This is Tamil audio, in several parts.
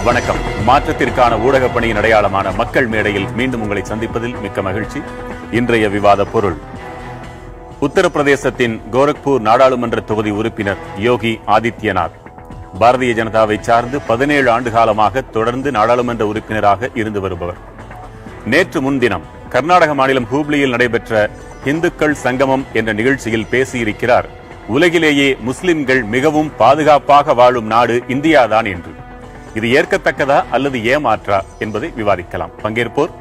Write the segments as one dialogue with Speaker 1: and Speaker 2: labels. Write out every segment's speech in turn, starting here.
Speaker 1: வணக்கம். மாற்றத்திற்கான ஊடக பணியின் அடையாளமான மக்கள் மேடையில் மீண்டும் உங்களை சந்திப்பதில் மிக்க மகிழ்ச்சி. இன்றைய விவாத பொருள், உத்தரப்பிரதேசத்தின் கோரக்பூர் நாடாளுமன்ற தொகுதி உறுப்பினர் யோகி ஆதித்யநாத் பாரதிய ஜனதாவை சார்ந்து 17 ஆண்டு காலமாக தொடர்ந்து நாடாளுமன்ற உறுப்பினராக இருந்து வருபவர். நேற்று முன்தினம் கர்நாடக மாநிலம் ஹூப்ளியில் நடைபெற்ற இந்துக்கள் சங்கமம் என்ற நிகழ்ச்சியில் பேசியிருக்கிறார், உலகிலேயே முஸ்லிம்கள் மிகவும் பாதுகாப்பாக வாழும் நாடு இந்தியாதான் என்று. இது ஏற்கத்தக்கதா அல்லது ஏமாற்றா என்பதை விவாதிக்கலாம். பங்கேற்போர்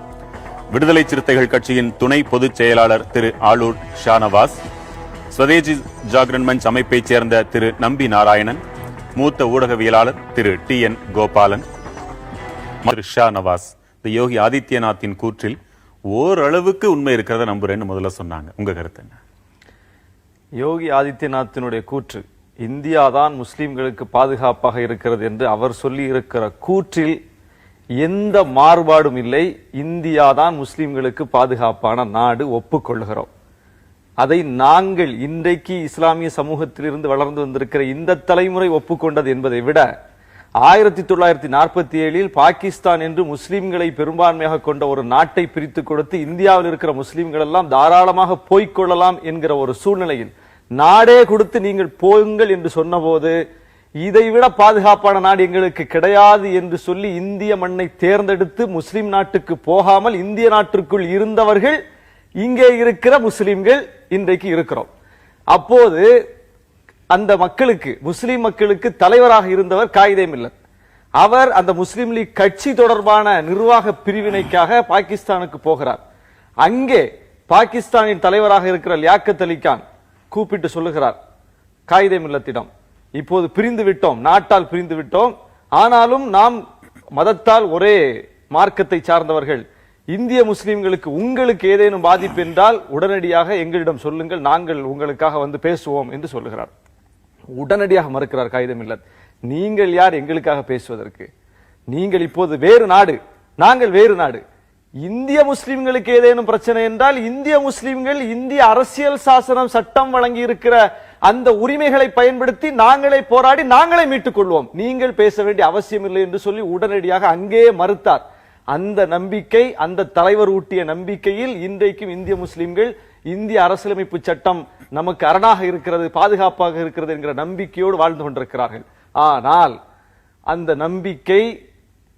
Speaker 1: விடுதலை சிறுத்தைகள் கட்சியின் துணை பொதுச் செயலாளர் திரு ஆளூர் ஷானவாஸ், ஸ்வதேஜி ஜாகரன் மஞ்ச் அமைப்பைச் சேர்ந்த திரு நம்பி நாராயணன், மூத்த ஊடகவியலாளர் திரு TN கோபாலன். ஷானவாஸ், இந்த யோகி ஆதித்யநாத்தின் கூற்றில் ஓரளவுக்கு உண்மை இருக்கிறத நம்புறேன்னு முதல்ல சொன்னாங்க. உங்க கருத்து என்ன?
Speaker 2: யோகி ஆதித்யநாத்தினுடைய கூற்று இந்தியாதான் முஸ்லிம்களுக்கு பாதுகாப்பாக இருக்கிறது என்று அவர் சொல்லி இருக்கிற கூற்றில் எந்த மாறுபாடும் இல்லை. இந்தியாதான் முஸ்லிம்களுக்கு பாதுகாப்பான நாடு, ஒப்புக்கொள்கிறோம். அதை நாங்கள் இன்றைக்கு இஸ்லாமிய சமூகத்திலிருந்து வளர்ந்து வந்திருக்கிற இந்த தலைமுறை ஒப்புக்கொண்டது என்பதை விட 1947 பாகிஸ்தான் என்று முஸ்லிம்களை பெரும்பான்மையாக கொண்ட ஒரு நாட்டை பிரித்து கொடுத்து இந்தியாவில் இருக்கிற முஸ்லிம்கள் எல்லாம் தாராளமாக போய்கொள்ளலாம் என்கிற ஒரு சூழ்நிலையில் நாடே கொடுத்து நீங்கள் போயுங்கள் என்று சொன்னபோது இதைவிட பாதுகாப்பான நாடு எங்களுக்கு கிடையாது என்று சொல்லி இந்திய மண்ணை தேர்ந்தெடுத்து முஸ்லிம் நாட்டுக்கு போகாமல் இந்திய நாட்டிற்குள் இருந்தவர்கள் இங்கே இருக்கிற முஸ்லிம்கள் இன்றைக்கு இருக்கிறோம். அப்போது அந்த மக்களுக்கு, முஸ்லிம் மக்களுக்கு தலைவராக இருந்தவர் காயிதே மில்லத். அவர் அந்த முஸ்லிம் லீக் கட்சி தொடர்பான நிர்வாக பிரிவினைக்காக பாகிஸ்தானுக்கு போகிறார். அங்கே பாகிஸ்தானின் தலைவராக இருக்கிற லியாக்கத் அலி கான் கூப்பிட்டு சொல்லுகிறார் காயிதே மில்லத்திடம், இப்போது பிரிந்து விட்டோம், நாட்டால் பிரிந்து விட்டோம், ஆனாலும் நாம் மதத்தால் ஒரே மார்க்கத்தை சார்ந்தவர்கள், இந்திய முஸ்லிம்களுக்கு உங்களுக்கு ஏதேனும் பாதிப்பு என்றால் உடனடியாக எங்களிடம் சொல்லுங்கள், நாங்கள் உங்களுக்காக வந்து பேசுவோம் என்று சொல்லுகிறார். உடனடியாக மறுக்கிறார் காயிதே மில்லத். நீங்கள் யார் எங்களுக்காக பேசுவதற்கு? நீங்கள் இப்போது வேறு நாடு, நாங்கள் வேறு நாடு. இந்திய முஸ்லிம்களுக்கு ஏதேனும் பிரச்சனை என்றால் இந்திய முஸ்லிம்கள் இந்திய அரசியல் சாசனம் சட்டம் வழங்கி இருக்கிற அந்த உரிமைகளை பயன்படுத்தி நாங்களே போராடி நாங்களே மீட்டுக் கொள்வோம், நீங்கள் பேச வேண்டிய அவசியம் இல்லை என்று சொல்லி உடனடியாக அங்கேயே மறுத்தார். அந்த நம்பிக்கை, அந்த தலைவர் ஊட்டிய நம்பிக்கையில் இன்றைக்கும் இந்திய முஸ்லிம்கள் இந்திய அரசியலமைப்பு சட்டம் நமக்கு அரணாக இருக்கிறது, பாதுகாப்பாக இருக்கிறது என்கிற நம்பிக்கையோடு வாழ்ந்து கொண்டிருக்கிறார்கள். ஆனால் அந்த நம்பிக்கை,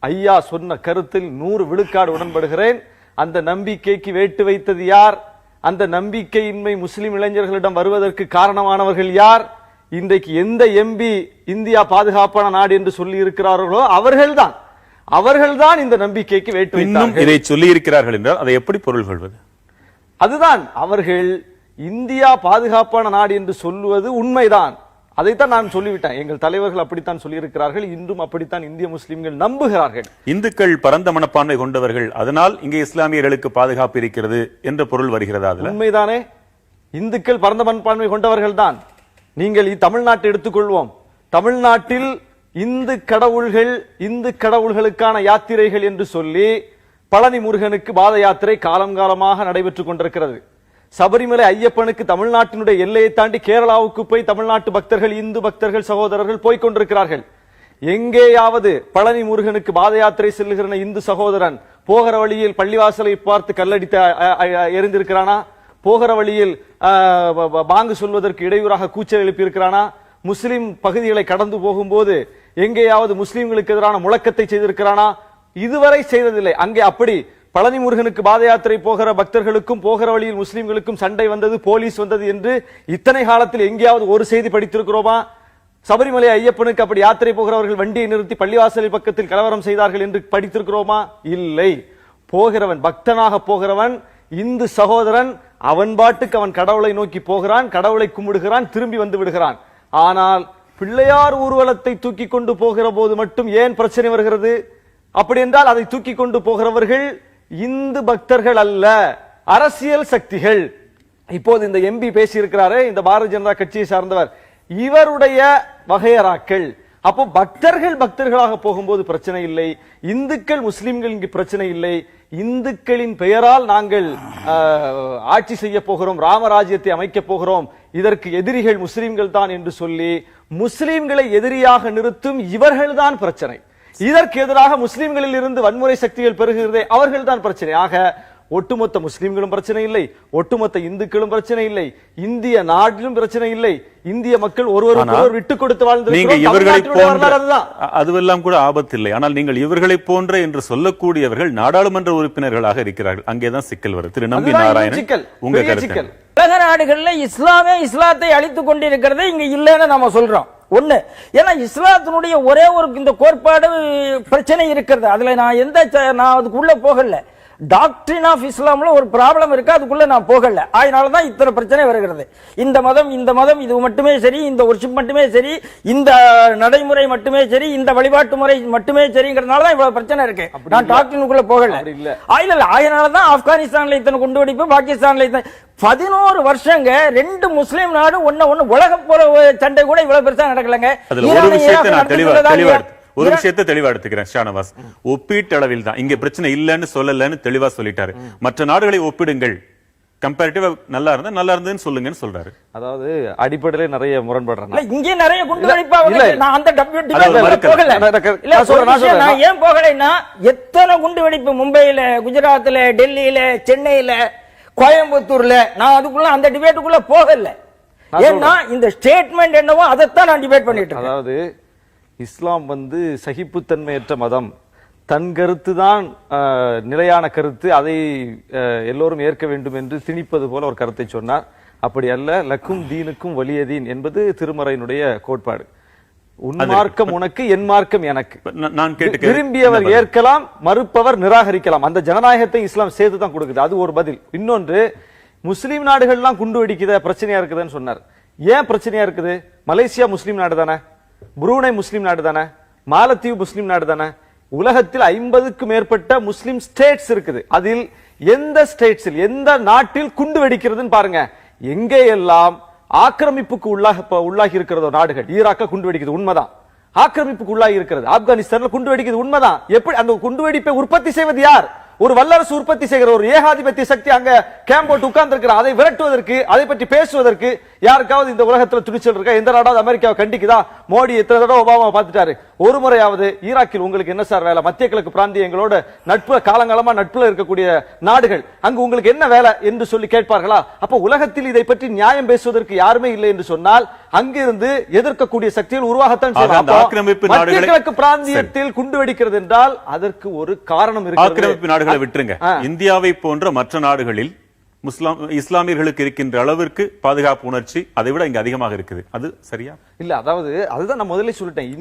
Speaker 2: ஐயா சொன்ன கருத்தில் 100 விழுக்காடு உடன்படுகிறேன். அந்த நம்பிக்கைக்கு வேட்டு வைத்தது யார்? அந்த நம்பிக்கையின்மை முஸ்லிம் இளைஞர்களிடம் வருவதற்கு காரணமானவர்கள் யார்? இன்றைக்கு எந்த MP இந்தியா பாதுகாப்பான நாடு என்று சொல்லி இருக்கிறார்களோ அவர்கள்தான் இந்த நம்பிக்கைக்கு வேட்டு வைத்தார்கள்.
Speaker 1: இதை சொல்லி இருக்கிறார்கள் என்றால் அதை எப்படி பொருள் கொள்வது?
Speaker 2: அதுதான், அவர்கள் இந்தியா பாதுகாப்பான நாடு என்று சொல்லுவது உண்மைதான். அதைத்தான் நான் சொல்லிவிட்டேன். எங்கள் தலைவர்கள் அப்படித்தான் சொல்லியிருக்கிறார்கள். இன்றும் அப்படித்தான் இந்திய முஸ்லிம்கள் நம்புகிறார்கள்.
Speaker 1: இந்துக்கள் பரந்த மனப்பான்மை கொண்டவர்கள், அதனால் இங்கே இஸ்லாமியர்களுக்கு பாதுகாப்பு இருக்கிறது என்ற பொருள் வருகிறதா?
Speaker 2: உண்மைதானே? இந்துக்கள் பரந்த மனப்பான்மை கொண்டவர்கள் தான். நீங்கள் தமிழ்நாட்டை எடுத்துக்கொள்வோம். தமிழ்நாட்டில் இந்து கடவுள்களுக்கான யாத்திரைகள் என்று சொல்லி பழனி முருகனுக்கு பாத யாத்திரை காலங்காலமாக நடைபெற்றுக் கொண்டிருக்கிறது. சபரிமலை ஐயப்பனுக்கு தமிழ்நாட்டினுடைய எல்லையை தாண்டி கேரளாவுக்கு போய் தமிழ்நாட்டு பக்தர்கள், இந்து பக்தர்கள், சகோதரர்கள் போய்கொண்டிருக்கிறார்கள். எங்கேயாவது பழனி முருகனுக்கு பாத யாத்திரை செல்லுகிற இந்து சகோதரன் போகிற வழியில் பள்ளிவாசலை பார்த்து கல்லடித்து எரிந்திருக்கிறானா? போகிற வழியில் பாங்கு சொல்வதற்கு இடையூறாக கூச்சல் எழுப்பியிருக்கிறானா? முஸ்லிம் பகுதிகளை கடந்து போகும்போது எங்கேயாவது முஸ்லிம்களுக்கு எதிரான முழக்கத்தை செய்திருக்கிறானா? இதுவரை செய்ததில்லை. அங்கே அப்படி பழனி முருகனுக்கு பாத யாத்திரை போகிற பக்தர்களுக்கும் போகிற வழியில் முஸ்லிம்களுக்கும் சண்டை வந்தது, போலீஸ் வந்தது என்று இத்தனை காலத்தில் எங்கேயாவது ஒரு செய்தி படித்திருக்கிறோமா? சபரிமலை ஐயப்பனுக்கு அப்படி யாத்திரை போகிறவர்கள் வண்டியை நிறுத்தி பள்ளிவாசல் பக்கத்தில் கலவரம் செய்தார்கள் என்று படித்திருக்கிறோமா? இல்லை. போகிறவன், பக்தனாக போகிறவன், இந்து சகோதரன், அவன் பாட்டுக்கு அவன் கடவுளை நோக்கி போகிறான், கடவுளை கும்பிடுகிறான், திரும்பி வந்து விடுகிறான். ஆனால் பிள்ளையார் ஊர்வலத்தை தூக்கி கொண்டு போகிற போது மட்டும் ஏன் பிரச்சனை வருகிறது? அப்படி என்றால் அதை தூக்கி கொண்டு போகிறவர்கள் இந்து பக்தர்கள் அல்ல, அரசியல் சக்திகள். இப்போது இந்த MP பேசியிருக்கிறாரே, இந்த பாரதிய ஜனதா கட்சியை சார்ந்தவர், இவருடைய வகையறாக்கள். அப்போ பக்தர்களாக போகும்போது பிரச்சனை இல்லை, இந்துக்கள் முஸ்லிம்கள் இங்கு பிரச்சனை இல்லை. இந்துக்களின் பெயரால் நாங்கள் ஆட்சி செய்ய போகிறோம், ராமராஜ்யத்தை அமைக்க போகிறோம், இதற்கு எதிரிகள் முஸ்லிம்கள் தான் என்று சொல்லி முஸ்லிம்களை எதிரியாக நிறுத்தும் இவர்கள்தான் பிரச்சனை. இதற்கு எதிராக முஸ்லிம்களில் இருந்து வன்முறை சக்திகள் பெருகுகிறதே, அவர்கள் தான் பிரச்சனை. ஆக ஒட்டுமொத்த முஸ்லிம்களும் பிரச்சனை இல்லை, ஒட்டுமொத்த இந்துக்களும் பிரச்சனை இல்லை, இந்திய நாட்டிலும் பிரச்சனை இல்லை. இந்திய மக்கள் ஒருவர் விட்டு கொடுத்து வாழ்ந்து
Speaker 1: அதுவெல்லாம் கூட ஆபத்து இல்லை. ஆனால் நீங்கள் இவர்களை போன்ற என்று சொல்லக்கூடியவர்கள் நாடாளுமன்ற உறுப்பினர்களாக இருக்கிறார்கள். அங்கேதான் சிக்கல் வருது. திரு நம்பி நாராயணன், உங்க கருத்து?
Speaker 3: உலக நாடுகள்ல இஸ்லாத்தை அழித்துக் கொண்டிருக்கிறது இங்க இல்லைன்னு நம்ம சொல்றோம். ஒண்ணு, ஏன்னா இஸ்லாத்தினுடைய ஒரே ஒரு இந்த கோட்பாடு பிரச்சனை இருக்கிறது. அதுல நான் அதுக்குள்ள போகல. டாக்டரின் ஆஃப் இஸ்லாம்ல ஒரு ப்ராப்ளம் இருக்கு, அதுக்குள்ள நான் போகல. அதனாலதான் இத்தனை பிரச்சனை வருகிறது. இந்த மதம் இது மட்டுமே சரி, இந்த ஒர்ஷிப் மட்டுமே சரி, இந்த நடைமுறை மட்டுமே சரி, இந்த வழிபாட்டு முறை மட்டுமே சரிங்கிறதுனாலதான் இவ்வளவு பிரச்சனை இருக்கு. நான் டாக்டரினுக்குள்ள போகல. அதனாலதான் ஆப்கானிஸ்தான்ல இத்தனை குண்டுவெடிப்பு, பாகிஸ்தான்ல 11 வருஷங்க 2 முஸ்லீம் நாடு ஒன்னு உலக போற சண்டை கூட இவ்வளவு பெருசா நடக்கலங்க.
Speaker 1: ஒரு விஷயத்தை தெளிவா எடுத்துக்கிறேன் ஷானவாஸ். ஒப்பீட்டளவில் தான் இங்க பிரச்சனை இல்லன்னு சொல்லலன்னு தெளிவா சொல்லிட்டாரு. மற்ற நாடுகளை ஒப்பிடுங்கள், கம்பேரிட்டிவா நல்லா இருந்ததுன்னு சொல்லுங்கன்னு சொல்றாரு.
Speaker 2: அதாவது அடிப்படையில நிறைய முரண்படுறாங்க.
Speaker 3: இங்கே நிறைய குண்டுவெடிப்பா நான் அந்த நான் ஏன் போகலைன்னா எத்தனை குண்டுவெடிப்பு மும்பையில, குஜராத்ல, டெல்லியில, சென்னையில, கோயம்புத்தூர்ல, நான் அதுக்குள்ள அந்த டிபேட்டுக்குள்ள போகல. ஏன்னா இந்த ஸ்டேட்மெண்ட் என்னவோ அதைத்தான் நான் டிபேட் பண்ணிட்டு இருக்கேன்.
Speaker 2: அதாவது இஸ்லாம் சகிப்புத்தன்மையற்ற மதம், தன் கருத்து தான் நிலையான கருத்து, அதை எல்லோரும் ஏற்க வேண்டும் என்று திணிப்பது போல ஒரு கருத்தை சொன்னார். அப்படி அல்ல, லக்கும் தீனுக்கும் வலிய தீன் என்பது திருமறையினுடைய கோட்பாடு. உன் மார்க்கம் உனக்கு, என் மார்க்கம் எனக்கு. நான் விரும்பியவர் ஏற்கலாம், மறுப்பவர் நிராகரிக்கலாம். அந்த ஜனநாயகத்தை இஸ்லாம் சேர்த்து தான் கொடுக்குது. அது ஒரு பதில். இன்னொன்று, முஸ்லீம் நாடுகள்லாம் குண்டு வெடிக்குத பிரச்சனையா இருக்குதுன்னு சொன்னார். ஏன் பிரச்சனையா இருக்குது? மலேசியா முஸ்லீம் நாடு தானே, புரூனை முஸ்லிம் நாடு தானே, மாலத்தீவு முஸ்லிம் நாடு தானே. உலகத்தில் 50க்கும் மேற்பட்ட முஸ்லிம் ஸ்டேட்ஸ் இருக்குது. அதில் எந்த ஸ்டேட்ஸில், எந்த நாட்டில் குண்டு வெடிக்கிறதுன்னு பாருங்க. எங்கே எல்லாம் ஆக்கிரமிப்புக்கு உள்ளாகி இருக்கிறதோ நாடுகள், ஈராக்க குண்டு வெடிக்கிறது உண்மைதான், ஆக்கிரமிப்புக்கு உள்ளாகி இருக்கிறது. ஆப்கானிஸ்தான்ல குண்டு வெடிக்கிறது உண்மைதான். எப்படி அந்த குண்டு வெடிப்பை உற்பத்தி செய்வது யார்? ஒரு வல்லரசு உற்பத்தி செய்கிற ஒரு ஏகாதிபத்திய சக்தி அங்க கேம்ப் போட்டு உட்கார்ந்து இருக்கிற. அதை விரட்டுவதற்கு, அதை பற்றி பேசுவதற்கு யாருக்காவது இந்த உலகத்தில் துணிச்சல் இருக்கா? எந்த நாடாவது அமெரிக்காவை கண்டிக்குதா? மோடி எத்தனை தடவை ஒபாமா பார்த்துட்டாரு. ஒரு முறையாவது ஈராக்கில் உங்களுக்கு என்ன சார் வேலை? மத்திய கிழக்கு பிராந்திய எங்களோட நட்பு, காலங்காலமா நட்புல இருக்கக்கூடிய நாடுகள், அங்கு உங்களுக்கு என்ன வேலை என்று சொல்லி கேட்பார்களா? அப்ப உலகத்தில் இதை பற்றி நியாயம் பேசுவதற்கு யாருமே இல்லை என்று சொன்னால் அங்கிருந்து எதிர்க்கக்கூடிய சக்திகள் உருவாகத்தான் செய்யும். மத்திய கிழக்கு பிராந்தியத்தில் குண்டு வெடிக்கிறது என்றால் அதற்கு ஒரு காரணம் இருக்கு.
Speaker 1: விட்டுருங்க. இந்தியாவை போன்ற மற்ற நாடுகளில் இஸ்லாமியர்களுக்கு இருக்கின்ற அளவிற்கு பாதுகாப்பு உணர்ச்சி அதை விட இங்க அதிகமாக இருக்குது. அது சரியா? இல்ல, அதாவது அதுதான் நான் முதல்ல சொல்லிட்டேன்.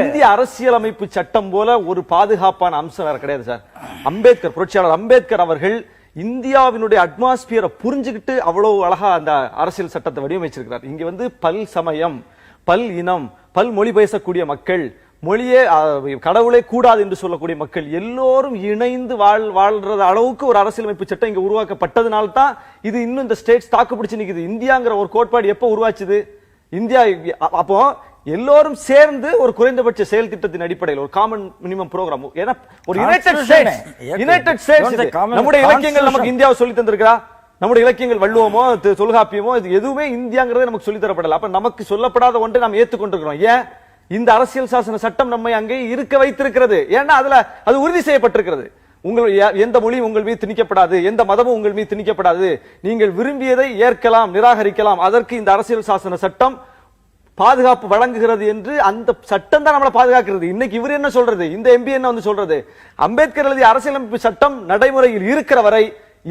Speaker 1: இந்திய அரசியலமைப்பு சட்டம் போல ஒரு பாதுகாப்பான அம்சம் வேற கிடையாது சார். அம்பேத்கர், புரட்சியாளர் அம்பேத்கர் அவர்கள் இந்தியாவினுடைய அட்மாஸ்பியரை புரிஞ்சுக்கிட்டு அவ்வளவு அழகா அந்த அரசியல் சட்டத்தை வடிவமைச்சிருக்கிறார். இங்க பல் சமயம், பல் இனம், பல் மொழி பேசக்கூடிய மக்கள், மொழியே கடவுளே கூடாது என்று சொல்லக்கூடிய மக்கள் எல்லோரும் இணைந்து வாழ்றது அளவுக்கு ஒரு அரசியலமைப்பு சட்டம் இங்க உருவாக்கப்பட்டதுனால்தான் இது இன்னும் இந்த ஸ்டேட்ஸ் தாக்கு பிடிச்சு நிக்குது. இந்தியாங்கிற ஒரு கோட்பாடு எப்ப உருவாச்சுது? இந்தியா அப்போ எல்லோரும் சேர்ந்து ஒரு குறைந்தபட்ச செயல் திட்டத்தின் அடிப்படையில் ஒரு காமன் மினிமம் ப்ரோக்ராம், ஏன்னா ஒரு யுனைடெட் ஸ்டேட்ஸ் நம்முடைய இலக்கியங்கள் நமக்கு இந்தியாவை சொல்லி தந்திருக்கிறா. நம்முடைய இலக்கியங்கள் வள்ளுவமோ தொல்காப்பியமோ எதுவுமே இந்தியாங்கிறதே நமக்கு சொல்லி தரப்படல. அப்ப நமக்கு சொல்லப்படாத ஒன்றை நாம் ஏற்றுக்கொண்டிருக்கிறோம். ஏன்? இந்த அரசியல் சாசன சட்டம் நம்மை அங்கே இருக்க வைத்திருக்கிறது. ஏன்னா அதுல அது உறுதி செய்யப்பட்டிருக்கிறது. எந்த மொழியும் உங்கள் மீது திணிக்கப்படாது, எந்த மதமும் உங்கள் மீது திணிக்கப்படாது, நீங்கள் விரும்பியதை ஏற்கலாம், நிராகரிக்கலாம், அதற்கு இந்த அரசியல் சாசன சட்டம் பாதுகாப்பு வழங்குகிறது என்று அந்த சட்டம் தான் நம்மளை பாதுகாக்கிறது. இன்னைக்கு இவர் என்ன சொல்றது? இந்த எம்பி என்ன சொல்றது? அம்பேத்கர் எழுதிய அரசியலமைப்பு சட்டம் நடைமுறையில் இருக்கிற வரை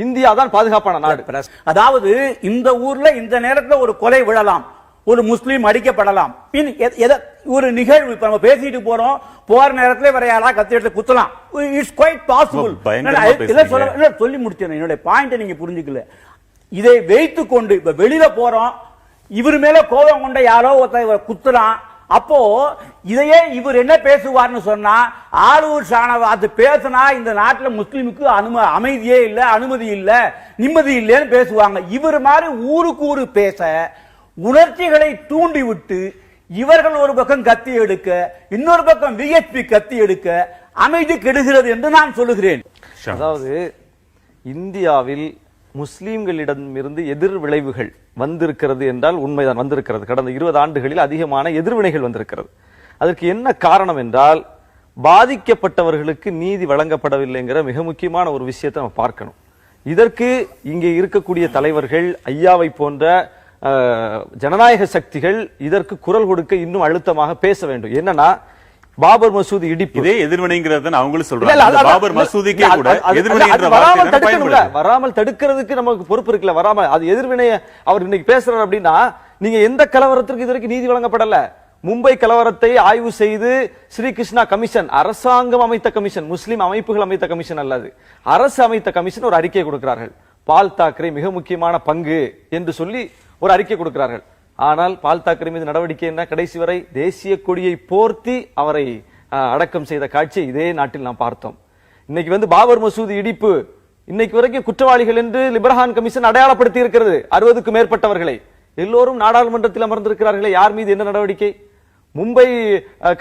Speaker 1: இந்தியா தான் பாதுகாப்பான நாடு.
Speaker 4: அதாவது இந்த ஊர்ல இந்த நேரத்தில் ஒரு கொலை விழலாம், ஒரு முஸ்லீம் அடிக்கப்படலாம், ஒரு நிகழ்வு இப்ப நம்ம பேசிட்டு போறோம், போற நேரத்துல வேற யாராவது கத்தி எடுத்து குத்தலாம். It's quite possible. சொல்லி முடிச்சேன். என்னுடைய பாயிண்ட் நீங்க புரிஞ்சுக்கல. இதை வைத்துக் கொண்டு இப்ப வெளியில போறோம், இவர் மேல கோபம் கொண்ட யாரோ ஒருத்தர் குத்துறான். அப்போ இதையே இவர் என்ன பேசுவார்னு சொன்னா, ஆளூர் ஷானவாஸ் பேசினா இந்த நாட்டுல முஸ்லிமுக்கு அமைதியே இல்ல, அனுமதி இல்ல, நிம்மதி இல்லைன்னு பேசுவாங்க. இவர் மாதிரி ஊருக்கு ஊரு பேச, உணர்ச்சிகளை தூண்டி விட்டு இவர்கள் ஒரு பக்கம் கத்தி எடுக்க, இன்னொரு பக்கம் விஹெச்பி கத்தி எடுக்க அமைதி கெடுகிறது என்று நான் சொல்லுகிறேன்.
Speaker 2: அதாவது இந்தியாவில் முஸ்லீம்களிடமிருந்து எதிர் விளைவுகள் வந்திருக்கிறது என்றால் உண்மைதான், வந்திருக்கிறது. கடந்த 20 ஆண்டுகளில் அதிகமான எதிர்வினைகள் வந்திருக்கிறது. அதற்கு என்ன காரணம் என்றால், பாதிக்கப்பட்டவர்களுக்கு நீதி வழங்கப்படவில்லைங்கிற மிக முக்கியமான ஒரு விஷயத்தை நம்ம பார்க்கணும். இதற்கு இங்கே இருக்கக்கூடிய தலைவர்கள், ஐயாவை போன்ற ஜனநாயக சக்திகள் இதற்கு குரல் கொடுக்க இன்னும் அழுத்தமாக பேச வேண்டும். என்னன்னா, பாபர் மசூதி இடிப்பு
Speaker 1: இதே எதிர்வினைங்கிறத அவங்களும் சொல்றாங்க. பாபர் மசூதிக்கே கூட எதிர்வினை என்ற வார்த்தை பயன்படுது.
Speaker 2: வராமல் தடுக்கிறதுக்கு நமக்கு பொறுப்பு இருக்குல்ல. வராமல் அது எதிர்வினையை அவர் இன்னைக்கு பேசுறாரு அப்படின்னா, நீங்க எந்த கலவரத்திற்கு இதுவரைக்கும் நீதி வழங்கப்படல. மும்பை கலவரத்தை ஆய்வு செய்து ஸ்ரீகிருஷ்ணா கமிஷன், அரசாங்கம் அமைத்த கமிஷன், முஸ்லிம் அமைப்புகள் அமைத்த கமிஷன் அல்லது, அரசு அமைத்த கமிஷன் ஒரு அறிக்கை கொடுக்கிறார்கள். பால் தாக்கரே மிக முக்கியமான பங்கு என்று சொல்லி ஒரு அறிக்கை கொடுக்கிறார்கள். ஆனால் பால் தாக்கரே மீது நடவடிக்கை என்ன? கடைசி வரை தேசிய கொடியை போர்த்தி அவரை அடக்கம் செய்த காட்சியை இதே நாட்டில் நாம் பார்த்தோம். இன்னைக்கு பாபர் மசூதி இடிப்பு இன்னைக்கு வரைக்கும் குற்றவாளிகள் என்று லிபர்ஹான் கமிஷன் அடையாளப்படுத்தி இருக்கிறது 60க்கும் மேற்பட்டவர்களை. எல்லோரும் நாடாளுமன்றத்தில் அமர்ந்திருக்கிறார்களே, யார் மீது என்ன நடவடிக்கை? மும்பை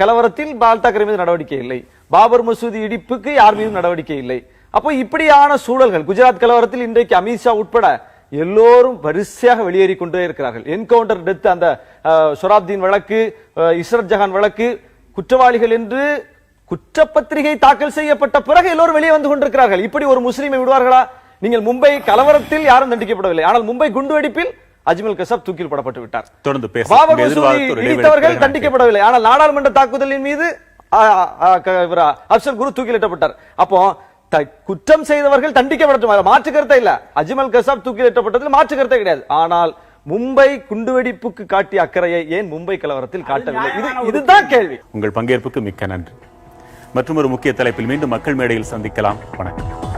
Speaker 2: கலவரத்தில் பால் தாக்கரே மீது நடவடிக்கை இல்லை, பாபர் மசூதி இடிப்புக்கு யார் மீது நடவடிக்கை இல்லை. அப்போ இப்படியான சூழல்கள், குஜராத் கலவரத்தில் இன்றைக்கு அமித்ஷா உட்பட எல்லோரும் வரிசையாக வெளியேறி கொண்டே இருக்கிறார்கள். என்கவுண்டர் டெத், அந்த சொராப்தீன் வழக்கு, இஸ்ரத் ஜஹான் வழக்கு, குற்றவாளிகள் என்று குற்றப்பத்திரிகை தாக்கல் செய்யப்பட்ட பிறகு எல்லோரும் வெளியே வந்து கொண்டிருக்கிறார்கள். இப்படி ஒரு முஸ்லீமை விடுவார்களா? நீங்கள் மும்பை கலவரத்தில் யாரும் தண்டிக்கப்படவில்லை, ஆனால் மும்பை குண்டுவெடிப்பில் அஜ்மல் கசாப் தூக்கில் போடப்பட்டு விட்டார்.
Speaker 1: தொடர்ந்து
Speaker 2: பாபர் மசூதி இடித்தவர்கள் தண்டிக்கப்படவில்லை, ஆனால் நாடாளுமன்ற தாக்குதலின் மீது அப்சல் குரு தூக்கிலிட்டப்பட்டார். அப்போ குற்றம் செய்தவர்கள் தண்டிக்கப்பட்ட மாற்று கருத்தை இல்ல. அஜ்மல் கசாப் தூக்கிலிட்டப்பட்டதில் மாற்று கருத்தை கிடையாது. ஆனால் மும்பை குண்டுவெடிப்புக்கு காட்டிய அக்கறையை ஏன் மும்பை கலவரத்தில் காட்டவில்லை? இதுதான் கேள்வி.
Speaker 1: உங்கள் பங்கேற்புக்கு மிக்க நன்றி. மற்றும் ஒரு முக்கிய தலைப்பில் மீண்டும் மக்கள் மேடையில் சந்திக்கலாம். வணக்கம்.